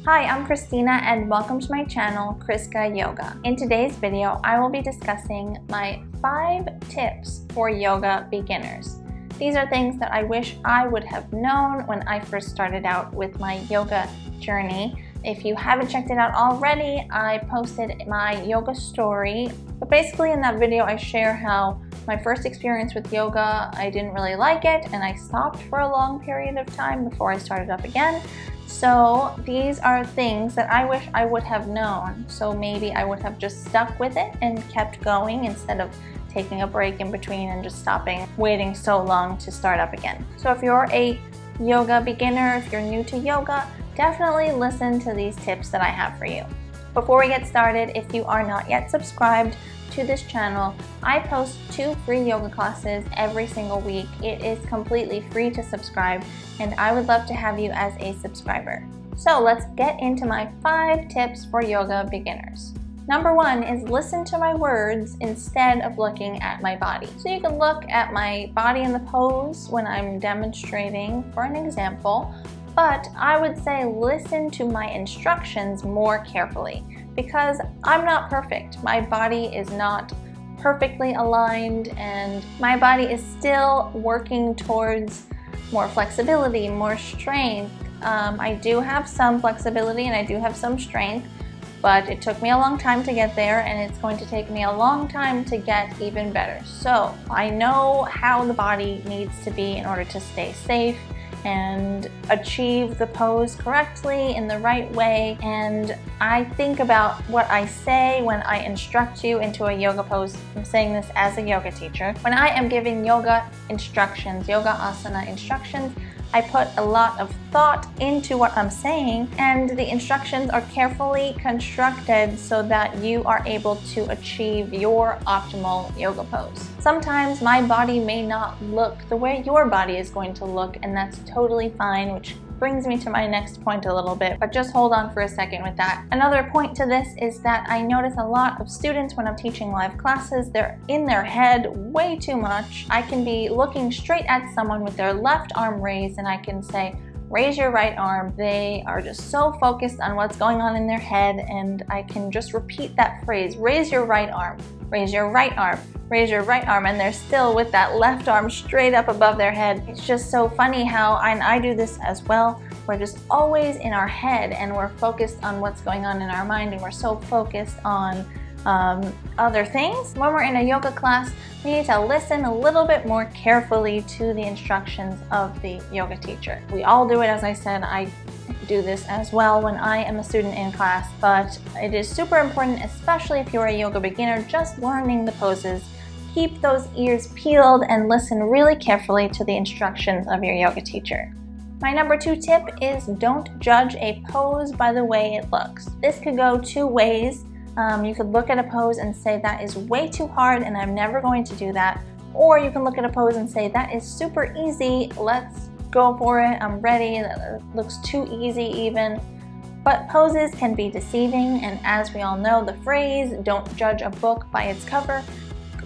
Hi, I'm Christina and welcome to my channel, Chriskayoga. In today's video, I will be discussing my 5 tips for yoga beginners. These are things that I wish I would have known when I first started out with my yoga journey. If you haven't checked it out already, I posted my yoga story. But basically in that video, I share how my first experience with yoga, I didn't really like it and I stopped for a long period of time before I started up again. So these are things that I wish I would have known. So maybe I would have just stuck with it and kept going instead of taking a break in between and just stopping, waiting so long to start up again. So if you're a yoga beginner, if you're new to yoga, definitely listen to these tips that I have for you. Before we get started, if you are not yet subscribed to this channel, I post 2 free yoga classes every single week. It is completely free to subscribe and I would love to have you as a subscriber. So let's get into my 5 tips for yoga beginners. Number 1 is listen to my words instead of looking at my body. So you can look at my body in the pose when I'm demonstrating for an example, but I would say listen to my instructions more carefully because I'm not perfect. My body is not perfectly aligned and my body is still working towards more flexibility, more strength. I do have some flexibility and I do have some strength, but it took me a long time to get there and it's going to take me a long time to get even better. So I know how the body needs to be in order to stay safe and achieve the pose correctly in the right way. And I think about what I say when I instruct you into a yoga pose. I'm saying this as a yoga teacher. When I am giving yoga instructions, yoga asana instructions, I put a lot of thought into what I'm saying and the instructions are carefully constructed so that you are able to achieve your optimal yoga pose. Sometimes my body may not look the way your body is going to look and that's totally fine, which brings me to my next point a little bit, but just hold on for a second with that. Another point to this is that I notice a lot of students when I'm teaching live classes, they're in their head way too much. I can be looking straight at someone with their left arm raised and I can say, raise your right arm. They are just so focused on what's going on in their head and I can just repeat that phrase, raise your right arm, raise your right arm, raise your right arm, and they're still with that left arm straight up above their head. It's just so funny how, and I do this as well, we're just always in our head and we're focused on what's going on in our mind and we're so focused on other things. When we're in a yoga class, we need to listen a little bit more carefully to the instructions of the yoga teacher. We all do it, as I said. I do this as well when I am a student in class, but it is super important, especially if you're a yoga beginner just learning the poses. Keep those ears peeled and listen really carefully to the instructions of your yoga teacher. My number 2 tip is don't judge a pose by the way it looks. This could go 2 ways. You could look at a pose and say that is way too hard and I'm never going to do that. Or you can look at a pose and say that is super easy, let's go for it, I'm ready, that looks too easy even. But poses can be deceiving and as we all know the phrase, don't judge a book by its cover.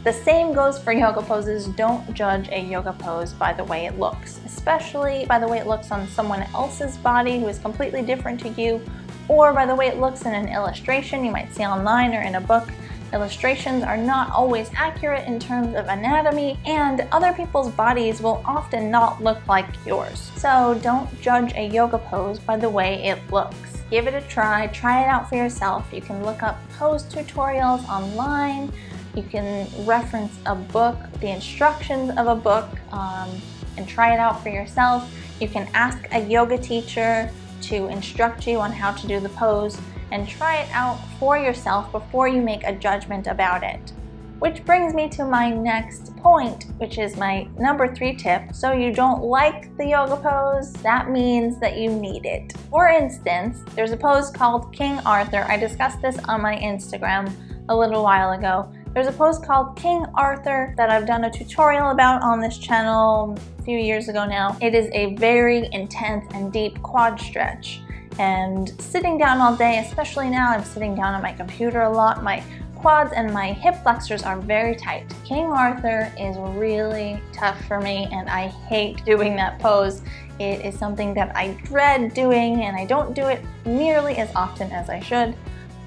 The same goes for yoga poses. Don't judge a yoga pose by the way it looks, especially by the way it looks on someone else's body who is completely different to you, or by the way it looks in an illustration you might see online or in a book. Illustrations are not always accurate in terms of anatomy, and other people's bodies will often not look like yours. So don't judge a yoga pose by the way it looks. Give it a try it out for yourself. You can look up pose tutorials online. You can reference a book, the instructions of a book, and try it out for yourself. You can ask a yoga teacher to instruct you on how to do the pose and try it out for yourself before you make a judgment about it. Which brings me to my next point, which is my number 3 tip. So you don't like the yoga pose, that means that you need it. For instance, there's a pose called King Arthur. I discussed this on my Instagram a little while ago. There's a pose called King Arthur that I've done a tutorial about on this channel a few years ago now. It is a very intense and deep quad stretch. And sitting down all day, especially now, I'm sitting down on my computer a lot. My quads and my hip flexors are very tight. King Arthur is really tough for me and I hate doing that pose. It is something that I dread doing, and I don't do it nearly as often as I should.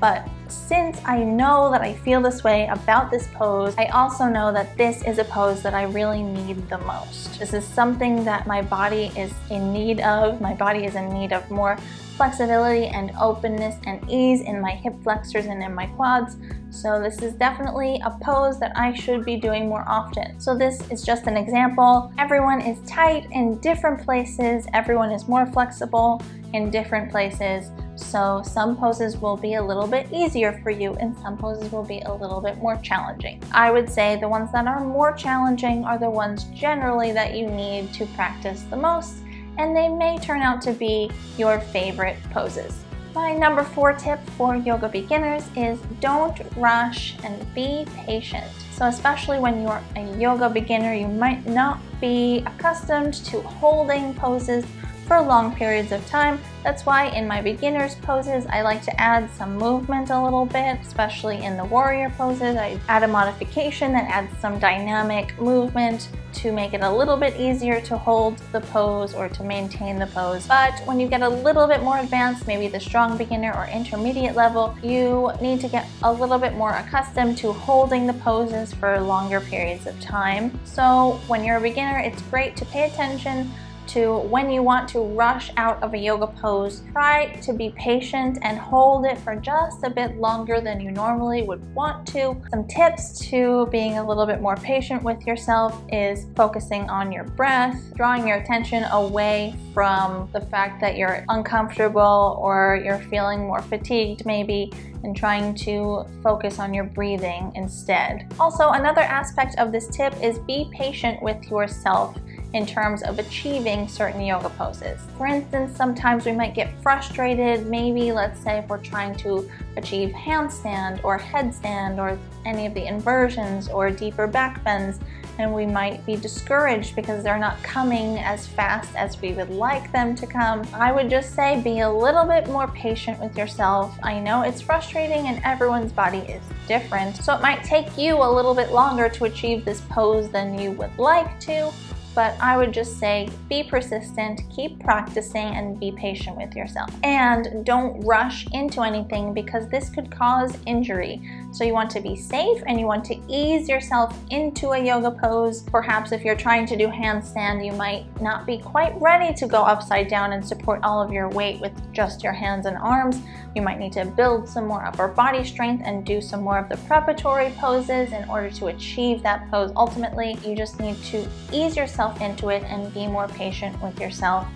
But since I know that I feel this way about this pose, I also know that this is a pose that I really need the most. This is something that my body is in need of. My body is in need of more flexibility and openness and ease in my hip flexors and in my quads. So this is definitely a pose that I should be doing more often. So this is just an example. Everyone is tight in different places. Everyone is more flexible in different places. So some poses will be a little bit easier for you and some poses will be a little bit more challenging. I would say the ones that are more challenging are the ones generally that you need to practice the most, and they may turn out to be your favorite poses. My number 4 tip for yoga beginners is don't rush and be patient. So especially when you're a yoga beginner, you might not be accustomed to holding poses for long periods of time. That's why in my beginners poses, I like to add some movement a little bit, especially in the warrior poses. I add a modification that adds some dynamic movement to make it a little bit easier to hold the pose or to maintain the pose. But when you get a little bit more advanced, maybe the strong beginner or intermediate level, you need to get a little bit more accustomed to holding the poses for longer periods of time. So when you're a beginner, it's great to pay attention to when you want to rush out of a yoga pose. Try to be patient and hold it for just a bit longer than you normally would want to. Some tips to being a little bit more patient with yourself is focusing on your breath, drawing your attention away from the fact that you're uncomfortable or you're feeling more fatigued maybe, and trying to focus on your breathing instead. Also, another aspect of this tip is be patient with yourself in terms of achieving certain yoga poses. For instance, sometimes we might get frustrated, maybe let's say if we're trying to achieve handstand or headstand or any of the inversions or deeper back bends, and we might be discouraged because they're not coming as fast as we would like them to come. I would just say be a little bit more patient with yourself. I know it's frustrating and everyone's body is different, so it might take you a little bit longer to achieve this pose than you would like to. But I would just say be persistent, keep practicing, and be patient with yourself. And don't rush into anything because this could cause injury. So you want to be safe and you want to ease yourself into a yoga pose. Perhaps if you're trying to do handstand, you might not be quite ready to go upside down and support all of your weight with just your hands and arms. You might need to build some more upper body strength and do some more of the preparatory poses in order to achieve that pose. Ultimately, you just need to ease yourself into it and be more patient with yourself.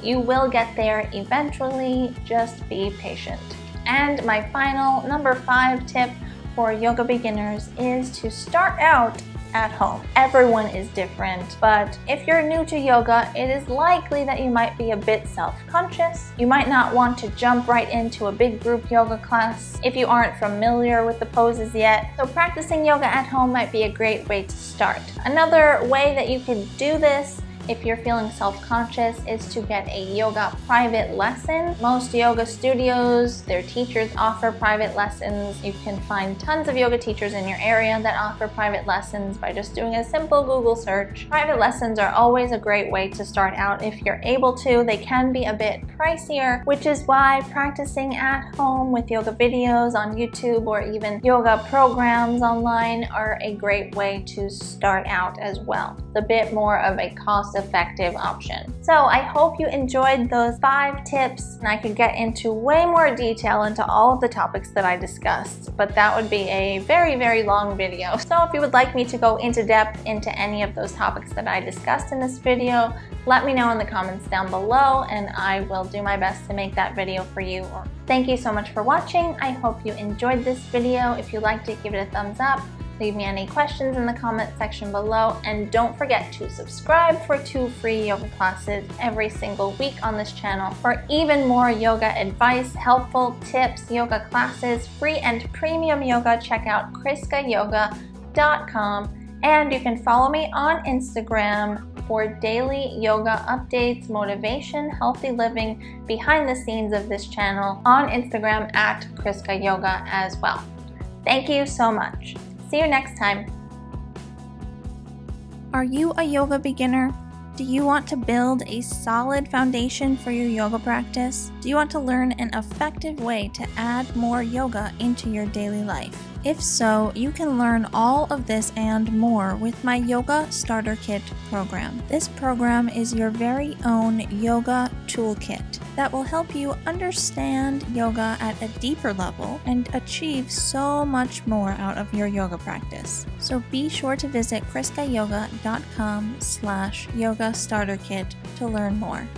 You will get there eventually, just be patient. And my final number 5 tip for yoga beginners is to start out at home. Everyone is different, but if you're new to yoga, it is likely that you might be a bit self-conscious. You might not want to jump right into a big group yoga class if you aren't familiar with the poses yet. So practicing yoga at home might be a great way to start. Another way that you can do this if you're feeling self-conscious is to get a yoga private lesson. Most yoga studios, their teachers offer private lessons. You can find tons of yoga teachers in your area that offer private lessons by just doing a simple Google search. Private lessons are always a great way to start out if you're able to. They can be a bit pricier, which is why practicing at home with yoga videos on YouTube or even yoga programs online are a great way to start out as well. It's a bit more of a cost-effective option. So I hope you enjoyed those 5 tips, and I could get into way more detail into all of the topics that I discussed, but that would be a very, very long video. So if you would like me to go into depth into any of those topics that I discussed in this video, let me know in the comments down below and I will do my best to make that video for you. Thank you so much for watching. I hope you enjoyed this video. If you liked it, give it a thumbs up. Leave me any questions in the comment section below, and don't forget to subscribe for 2 free yoga classes every single week on this channel. For even more yoga advice, helpful tips, yoga classes, free and premium yoga, check out chriskayoga.com, and you can follow me on Instagram for daily yoga updates, motivation, healthy living, behind the scenes of this channel on Instagram at chriskayoga as well. Thank you so much. See you next time. Are you a yoga beginner? Do you want to build a solid foundation for your yoga practice? Do you want to learn an effective way to add more yoga into your daily life? If so, you can learn all of this and more with my Yoga Starter Kit program. This program is your very own yoga toolkit that will help you understand yoga at a deeper level and achieve so much more out of your yoga practice. So be sure to visit chriskayoga.com/yoga starter kit to learn more.